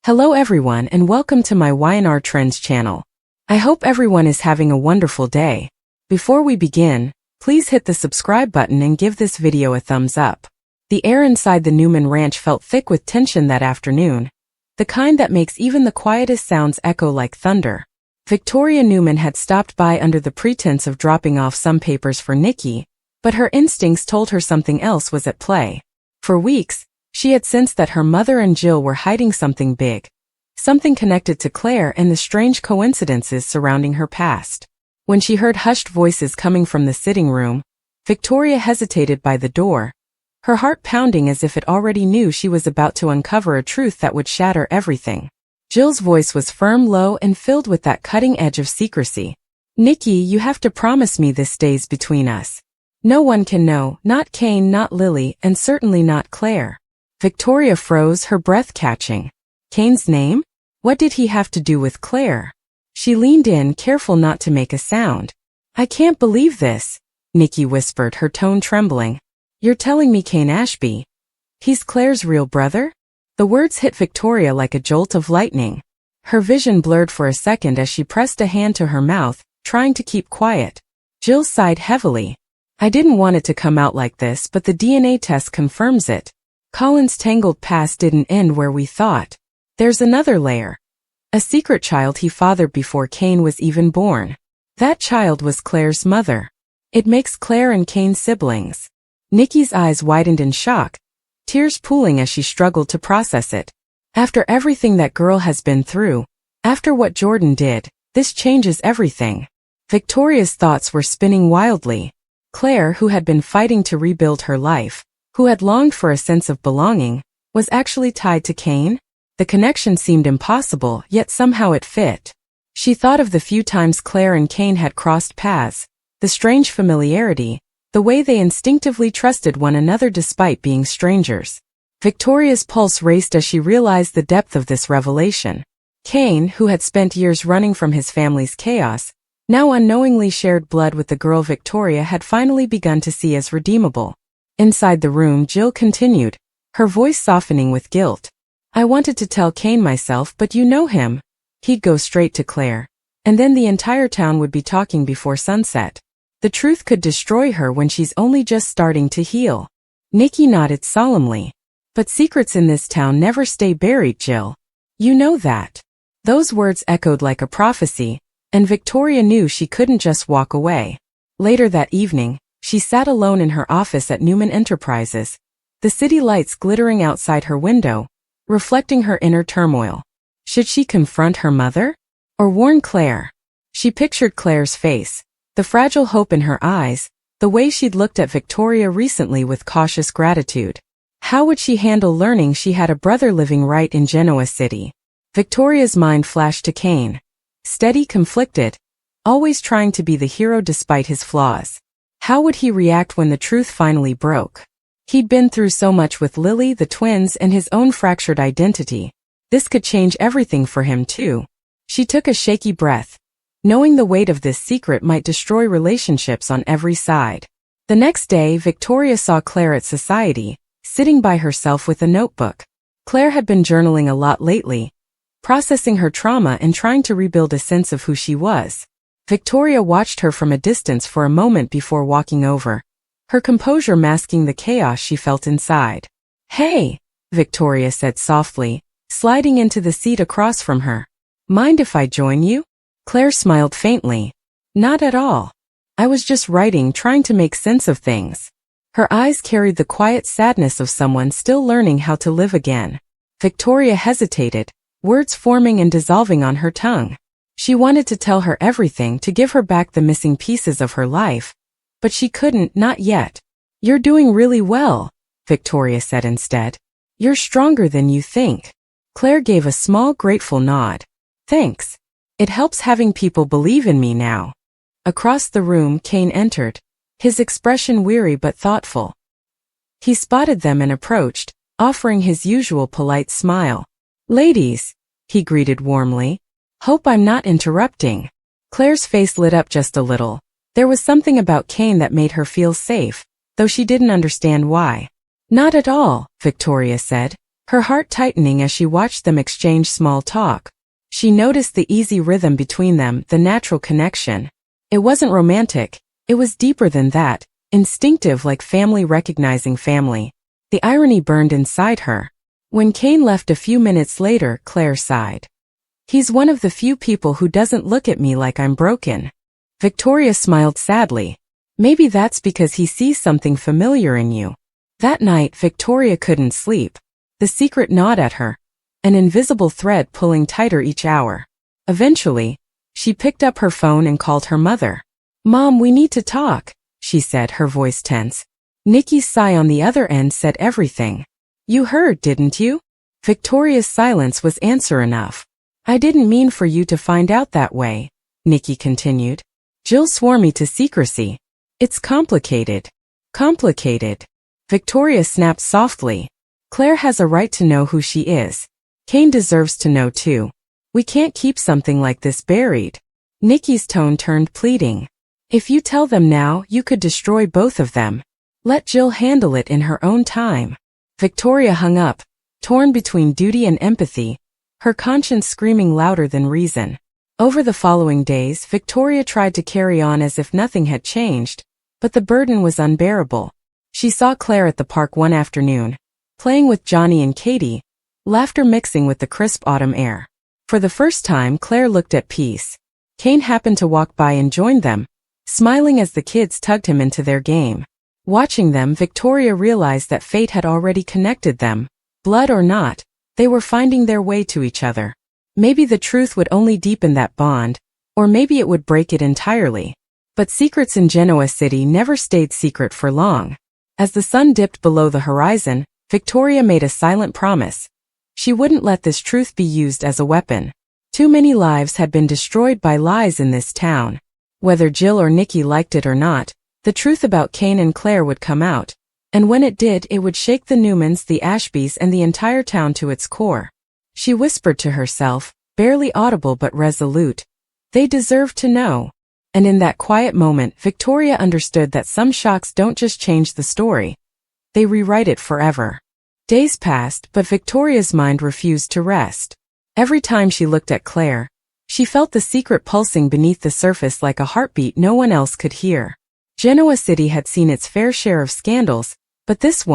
Hello everyone and welcome to my Y&R Trends channel. I hope everyone is having a wonderful day. Before we begin, please hit the subscribe button and give this video a thumbs up. The air inside the Newman Ranch felt thick with tension that afternoon, the kind that makes even the quietest sounds echo like thunder. Victoria Newman had stopped by under the pretense of dropping off some papers for Nikki, but her instincts told her something else was at play. For weeks, she had sensed that her mother and Jill were hiding something big, something connected to Claire and the strange coincidences surrounding her past. When she heard hushed voices coming from the sitting room, Victoria hesitated by the door, her heart pounding as if it already knew she was about to uncover a truth that would shatter everything. Jill's voice was firm, low, and filled with that cutting edge of secrecy. "Nikki, you have to promise me this stays between us. No one can know, not Kane, not Lily, and certainly not Claire." Victoria froze, her breath catching. Kane's name? What did he have to do with Claire? She leaned in, careful not to make a sound. "I can't believe this," Nikki whispered, her tone trembling. "You're telling me Kane Ashby? He's Claire's real brother?" The words hit Victoria like a jolt of lightning. Her vision blurred for a second as she pressed a hand to her mouth, trying to keep quiet. Jill sighed heavily. "I didn't want it to come out like this, but the DNA test confirms it. Colin's tangled past didn't end where we thought. There's another layer. A secret child he fathered before Kane was even born. That child was Claire's mother. It makes Claire and Kane siblings." Nikki's eyes widened in shock, tears pooling as she struggled to process it. After everything that girl has been through, after what Jordan did, this changes everything. Victoria's thoughts were spinning wildly. Claire, who had been fighting to rebuild her life, who had longed for a sense of belonging, was actually tied to Kane? The connection seemed impossible, yet somehow it fit. She thought of the few times Claire and Kane had crossed paths, the strange familiarity, the way they instinctively trusted one another despite being strangers. Victoria's pulse raced as she realized the depth of this revelation. Kane, who had spent years running from his family's chaos, now unknowingly shared blood with the girl Victoria had finally begun to see as redeemable. Inside the room, Jill continued, her voice softening with guilt. "I wanted to tell Kane myself, but you know him. He'd go straight to Claire, and then the entire town would be talking before sunset. The truth could destroy her when she's only just starting to heal." Nikki nodded solemnly. "But secrets in this town never stay buried, Jill. You know that." Those words echoed like a prophecy, and Victoria knew she couldn't just walk away. Later that evening, she sat alone in her office at Newman Enterprises, the city lights glittering outside her window, reflecting her inner turmoil. Should she confront her mother? Or warn Claire? She pictured Claire's face, the fragile hope in her eyes, the way she'd looked at Victoria recently with cautious gratitude. How would she handle learning she had a brother living right in Genoa City? Victoria's mind flashed to Kane. Steady, conflicted, always trying to be the hero despite his flaws. How would he react when the truth finally broke? He'd been through so much with Lily, the twins, and his own fractured identity. This could change everything for him too. She took a shaky breath, knowing the weight of this secret might destroy relationships on every side. The next day, Victoria saw Claire at society, sitting by herself with a notebook. Claire had been journaling a lot lately, processing her trauma and trying to rebuild a sense of who she was. Victoria watched her from a distance for a moment before walking over, her composure masking the chaos she felt inside. "Hey," Victoria said softly, sliding into the seat across from her. "Mind if I join you?" Claire smiled faintly. "Not at all. I was just writing, trying to make sense of things." Her eyes carried the quiet sadness of someone still learning how to live again. Victoria hesitated, words forming and dissolving on her tongue. She wanted to tell her everything, to give her back the missing pieces of her life, but she couldn't, not yet. "You're doing really well," Victoria said instead. "You're stronger than you think." Claire gave a small, grateful nod. "Thanks. It helps having people believe in me now." Across the room, Kane entered, his expression weary but thoughtful. He spotted them and approached, offering his usual polite smile. "Ladies," he greeted warmly. "Hope I'm not interrupting." Claire's face lit up just a little. There was something about Kane that made her feel safe, though she didn't understand why. "Not at all," Victoria said, her heart tightening as she watched them exchange small talk. She noticed the easy rhythm between them, the natural connection. It wasn't romantic, it was deeper than that, instinctive like family recognizing family. The irony burned inside her. When Kane left a few minutes later, Claire sighed. He's one of the few people who doesn't look at me like I'm broken. Victoria smiled sadly. Maybe that's because he sees something familiar in you. That night, Victoria couldn't sleep. The secret gnawed at her, an invisible thread pulling tighter each hour. Eventually, she picked up her phone and called her mother. "Mom, we need to talk," she said, her voice tense. Nikki's sigh on the other end said everything. "You heard, didn't you?" Victoria's silence was answer enough. "I didn't mean for you to find out that way," Nikki continued. "Jill swore me to secrecy. It's complicated." "Complicated?" Victoria snapped softly. "Claire has a right to know who she is. Kane deserves to know too. We can't keep something like this buried." Nikki's tone turned pleading. "If you tell them now, you could destroy both of them. Let Jill handle it in her own time." Victoria hung up, torn between duty and empathy, her conscience screaming louder than reason. Over the following days, Victoria tried to carry on as if nothing had changed, but the burden was unbearable. She saw Claire at the park one afternoon, playing with Johnny and Katie, laughter mixing with the crisp autumn air. For the first time, Claire looked at peace. Kane happened to walk by and joined them, smiling as the kids tugged him into their game. Watching them, Victoria realized that fate had already connected them. Blood or not, they were finding their way to each other. Maybe the truth would only deepen that bond, or maybe it would break it entirely. But secrets in Genoa City never stayed secret for long. As the sun dipped below the horizon, Victoria made a silent promise. She wouldn't let this truth be used as a weapon. Too many lives had been destroyed by lies in this town. Whether Jill or Nikki liked it or not, the truth about Kane and Claire would come out. And when it did, it would shake the Newmans, the Ashbys, and the entire town to its core. She whispered to herself, barely audible but resolute, "They deserve to know." And in that quiet moment, Victoria understood that some shocks don't just change the story. They rewrite it forever. Days passed, but Victoria's mind refused to rest. Every time she looked at Claire, she felt the secret pulsing beneath the surface like a heartbeat no one else could hear. Genoa City had seen its fair share of scandals, but this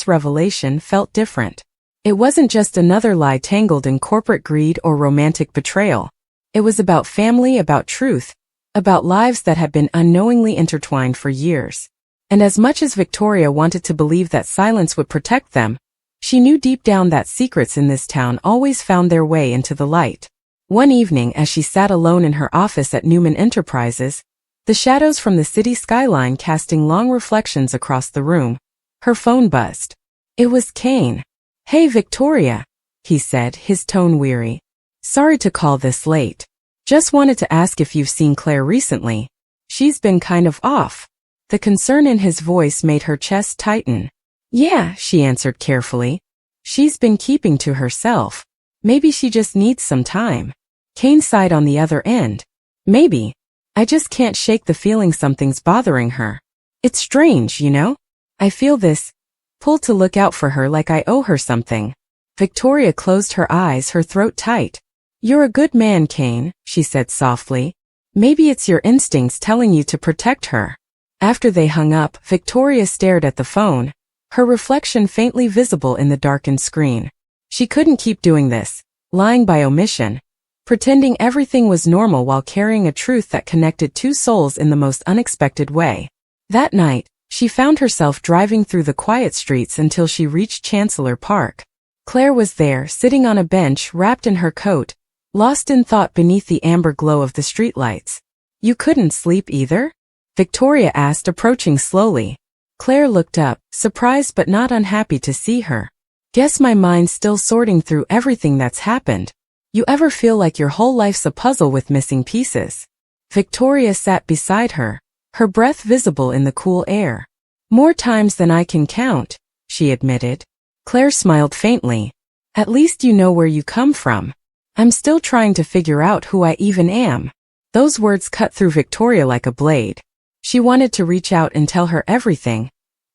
revelation felt different. It wasn't just another lie tangled in corporate greed or romantic betrayal. It was about family, about truth, about lives that had been unknowingly intertwined for years. And as much as Victoria wanted to believe that silence would protect them, she knew deep down that secrets in this town always found their way into the light. One evening, as she sat alone in her office at Newman Enterprises, the shadows from the city skyline casting long reflections across the room, her phone buzzed. It was Kane. "Hey Victoria," he said, his tone weary. "Sorry to call this late. Just wanted to ask if you've seen Claire recently. She's been kind of off." The concern in his voice made her chest tighten. "Yeah," she answered carefully. "She's been keeping to herself. Maybe she just needs some time." Kane sighed on the other end. "Maybe. I just can't shake the feeling something's bothering her. It's strange, you know? I feel this pull to look out for her like I owe her something." Victoria closed her eyes, her throat tight. "You're a good man, Kane," she said softly. "Maybe it's your instincts telling you to protect her." After they hung up, Victoria stared at the phone, her reflection faintly visible in the darkened screen. She couldn't keep doing this, lying by omission, pretending everything was normal while carrying a truth that connected two souls in the most unexpected way. That night, she found herself driving through the quiet streets until she reached Chancellor Park. Claire was there, sitting on a bench, wrapped in her coat, lost in thought beneath the amber glow of the streetlights. "You couldn't sleep either?" Victoria asked, approaching slowly. Claire looked up, surprised but not unhappy to see her. "Guess my mind's still sorting through everything that's happened. You ever feel like your whole life's a puzzle with missing pieces?" Victoria sat beside her, her breath visible in the cool air. "More times than I can count," she admitted. Claire smiled faintly. "At least you know where you come from. I'm still trying to figure out who I even am." Those words cut through Victoria like a blade. She wanted to reach out and tell her everything,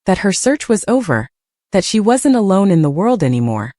that her search was over, that she wasn't alone in the world anymore.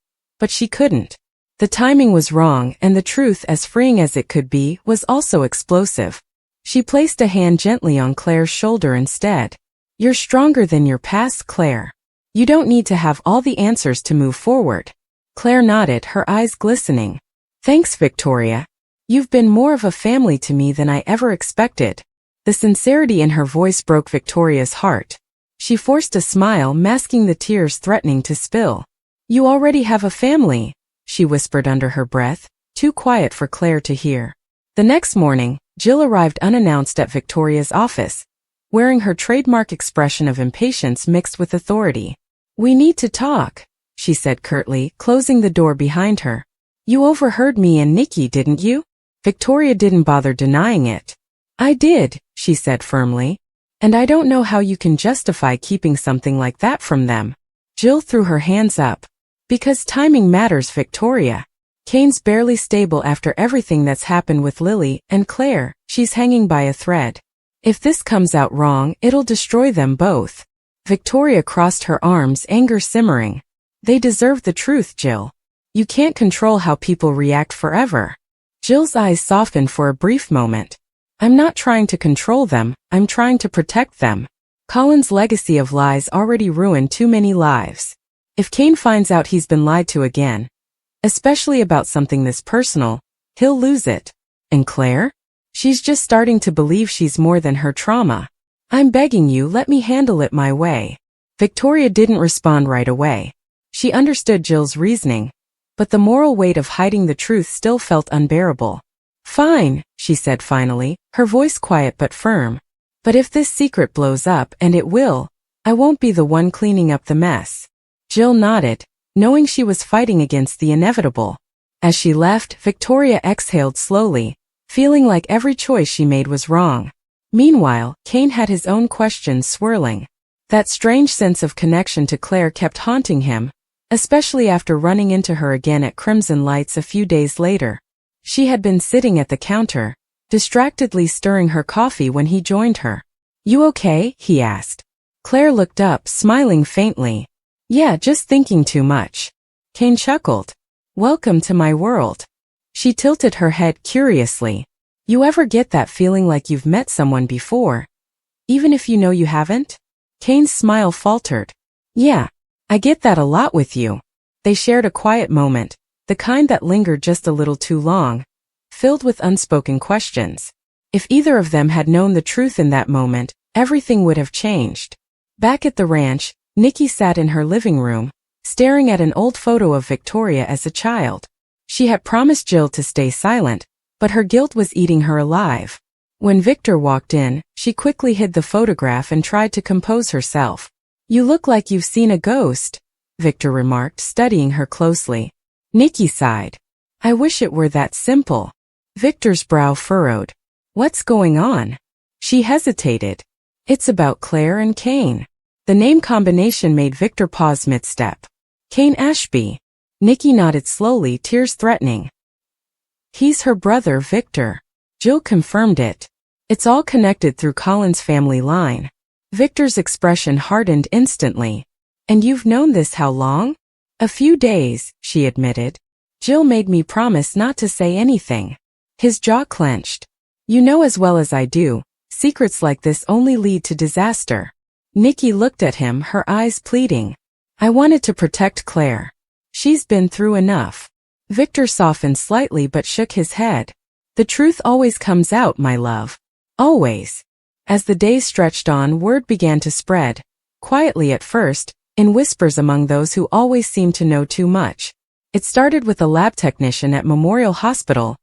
But she couldn't. The timing was wrong, and the truth, as freeing as it could be, was also explosive. She placed a hand gently on Claire's shoulder instead. "You're stronger than your past, Claire. You don't need to have all the answers to move forward." Claire nodded, her eyes glistening. "Thanks, Victoria. You've been more of a family to me than I ever expected." The sincerity in her voice broke Victoria's heart. She forced a smile, masking the tears threatening to spill. "You already have a family," she whispered under her breath, too quiet for Claire to hear. The next morning, Jill arrived unannounced at Victoria's office, wearing her trademark expression of impatience mixed with authority. "We need to talk," she said curtly, closing the door behind her. "You overheard me and Nikki, didn't you?" Victoria didn't bother denying it. "I did," she said firmly. "And I don't know how you can justify keeping something like that from them." Jill threw her hands up. "Because timing matters, Victoria. Kane's barely stable after everything that's happened with Lily, and Claire, she's hanging by a thread. If this comes out wrong, it'll destroy them both." Victoria crossed her arms, anger simmering. "They deserve the truth, Jill. You can't control how people react forever." Jill's eyes softened for a brief moment. "I'm not trying to control them, I'm trying to protect them. Colin's legacy of lies already ruined too many lives. If Kane finds out he's been lied to again, especially about something this personal, he'll lose it. And Claire? She's just starting to believe she's more than her trauma. I'm begging you, let me handle it my way." Victoria didn't respond right away. She understood Jill's reasoning, but the moral weight of hiding the truth still felt unbearable. "Fine," she said finally, her voice quiet but firm. "But if this secret blows up, and it will, I won't be the one cleaning up the mess." Jill nodded, knowing she was fighting against the inevitable. As she left, Victoria exhaled slowly, feeling like every choice she made was wrong. Meanwhile, Kane had his own questions swirling. That strange sense of connection to Claire kept haunting him, especially after running into her again at Crimson Lights a few days later. She had been sitting at the counter, distractedly stirring her coffee when he joined her. "You okay?" he asked. Claire looked up, smiling faintly. "Yeah, just thinking too much." Kane chuckled. "Welcome to my world." She tilted her head curiously. "You ever get that feeling like you've met someone before, even if you know you haven't?" Kane's smile faltered. "Yeah, I get that a lot with you." They shared a quiet moment, the kind that lingered just a little too long, filled with unspoken questions. If either of them had known the truth in that moment, everything would have changed. Back at the ranch, Nikki sat in her living room, staring at an old photo of Victoria as a child. She had promised Jill to stay silent, but her guilt was eating her alive. When Victor walked in, she quickly hid the photograph and tried to compose herself. "You look like you've seen a ghost," Victor remarked, studying her closely. Nikki sighed. "I wish it were that simple." Victor's brow furrowed. "What's going on?" She hesitated. "It's about Claire and Kane." The name combination made Victor pause mid-step. "Kane Ashby." Nikki nodded slowly, tears threatening. "He's her brother, Victor." Jill confirmed it. "It's all connected through Colin's family line." Victor's expression hardened instantly. "And you've known this how long?" "A few days," she admitted. "Jill made me promise not to say anything." His jaw clenched. "You know as well as I do, secrets like this only lead to disaster." Nikki looked at him, her eyes pleading. "I wanted to protect Claire. She's been through enough." Victor softened slightly but shook his head. "The truth always comes out, my love. Always." As the days stretched on, word began to spread, quietly at first, in whispers among those who always seemed to know too much. It started with a lab technician at Memorial Hospital,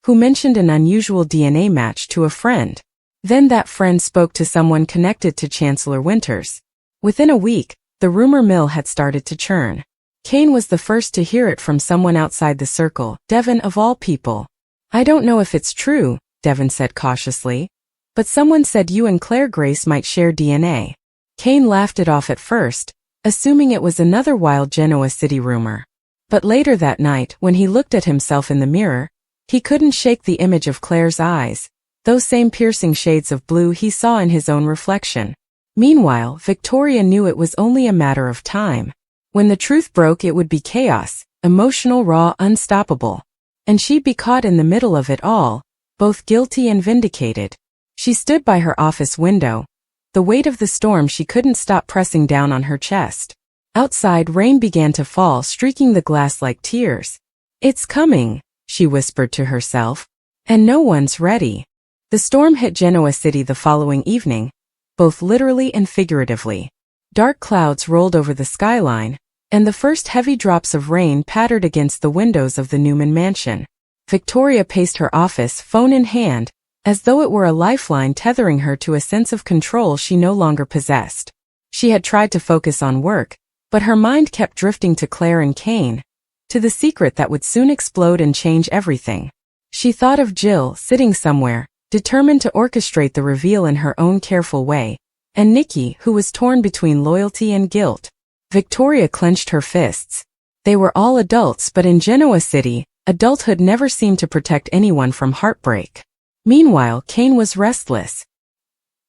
who mentioned an unusual DNA match to a friend. Then that friend spoke to someone connected to Chancellor Winters. Within a week, the rumor mill had started to churn. Kane was the first to hear it from someone outside the circle, Devon of all people. "I don't know if it's true," Devon said cautiously, "but someone said you and Claire Grace might share DNA." Kane laughed it off at first, assuming it was another wild Genoa City rumor. But later that night, when he looked at himself in the mirror, he couldn't shake the image of Claire's eyes, those same piercing shades of blue he saw in his own reflection. Meanwhile, Victoria knew it was only a matter of time. When the truth broke, it would be chaos, emotional, raw, unstoppable. And she'd be caught in the middle of it all, both guilty and vindicated. She stood by her office window, the weight of the storm she couldn't stop pressing down on her chest. Outside, rain began to fall, streaking the glass like tears. "It's coming," she whispered to herself. "And no one's ready." The storm hit Genoa City the following evening, both literally and figuratively. Dark clouds rolled over the skyline, and the first heavy drops of rain pattered against the windows of the Newman mansion. Victoria paced her office, phone in hand, as though it were a lifeline tethering her to a sense of control she no longer possessed. She had tried to focus on work, but her mind kept drifting to Claire and Kane, to the secret that would soon explode and change everything. She thought of Jill, sitting somewhere, determined to orchestrate the reveal in her own careful way, and Nikki, who was torn between loyalty and guilt. Victoria clenched her fists. They were all adults, but in Genoa City, adulthood never seemed to protect anyone from heartbreak. Meanwhile, Kane was restless.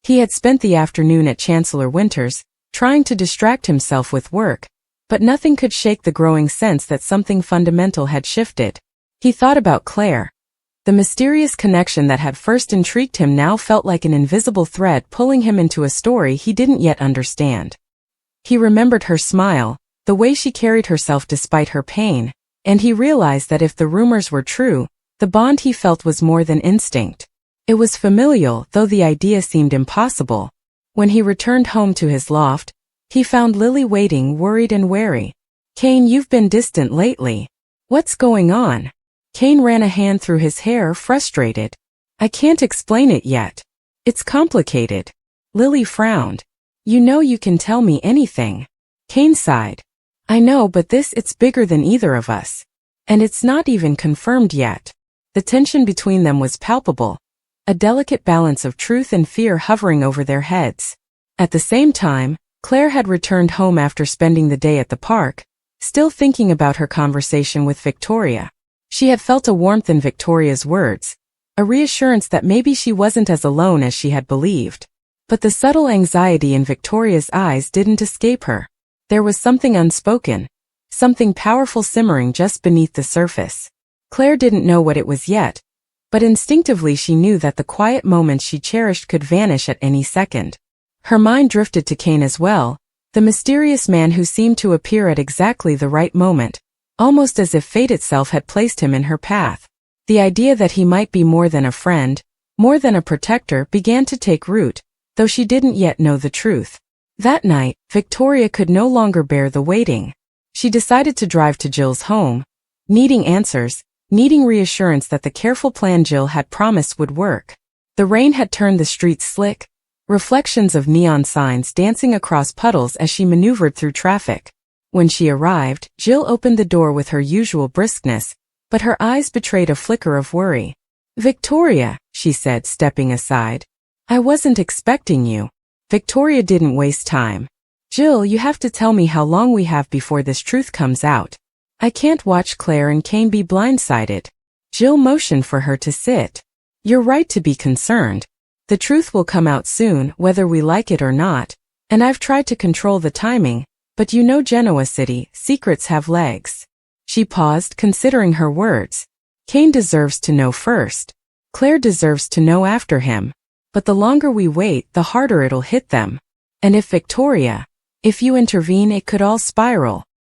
He had spent the afternoon at Chancellor Winter's, trying to distract himself with work, but nothing could shake the growing sense that something fundamental had shifted. He thought about Claire. The mysterious connection that had first intrigued him now felt like an invisible thread pulling him into a story he didn't yet understand. He remembered her smile, the way she carried herself despite her pain, and he realized that if the rumors were true, the bond he felt was more than instinct. It was familial, though the idea seemed impossible. When he returned home to his loft, he found Lily waiting, worried and wary. "Kane, you've been distant lately. What's going on?" Kane ran a hand through his hair, frustrated. "I can't explain it yet. It's complicated." Lily frowned. "You know you can tell me anything." Kane sighed. "I know, but it's bigger than either of us. And it's not even confirmed yet." The tension between them was palpable, a delicate balance of truth and fear hovering over their heads. At the same time, Claire had returned home after spending the day at the park, still thinking about her conversation with Victoria. She had felt a warmth in Victoria's words, a reassurance that maybe she wasn't as alone as she had believed. But the subtle anxiety in Victoria's eyes didn't escape her. There was something unspoken, something powerful simmering just beneath the surface. Claire didn't know what it was yet, but instinctively she knew that the quiet moments she cherished could vanish at any second. Her mind drifted to Kane as well, the mysterious man who seemed to appear at exactly the right moment, almost as if fate itself had placed him in her path. The idea that he might be more than a friend, more than a protector, began to take root, though she didn't yet know the truth. That night, Victoria could no longer bear the waiting. She decided to drive to Jill's home, needing answers, needing reassurance that the careful plan Jill had promised would work. The rain had turned the streets slick, reflections of neon signs dancing across puddles as she maneuvered through traffic. When she arrived, Jill opened the door with her usual briskness, but her eyes betrayed a flicker of worry. "Victoria," she said, stepping aside. "I wasn't expecting you." Victoria didn't waste time. "Jill, you have to tell me how long we have before this truth comes out. I can't watch Claire and Kane be blindsided." Jill motioned for her to sit. "You're right to be concerned. The truth will come out soon, whether we like it or not, and I've tried to control the timing, but you know Genoa City, secrets have legs." She paused, considering her words. Kane deserves to know first. Claire deserves to know after him. But the longer we wait, the harder it'll hit them. And if you intervene, it could all spiral.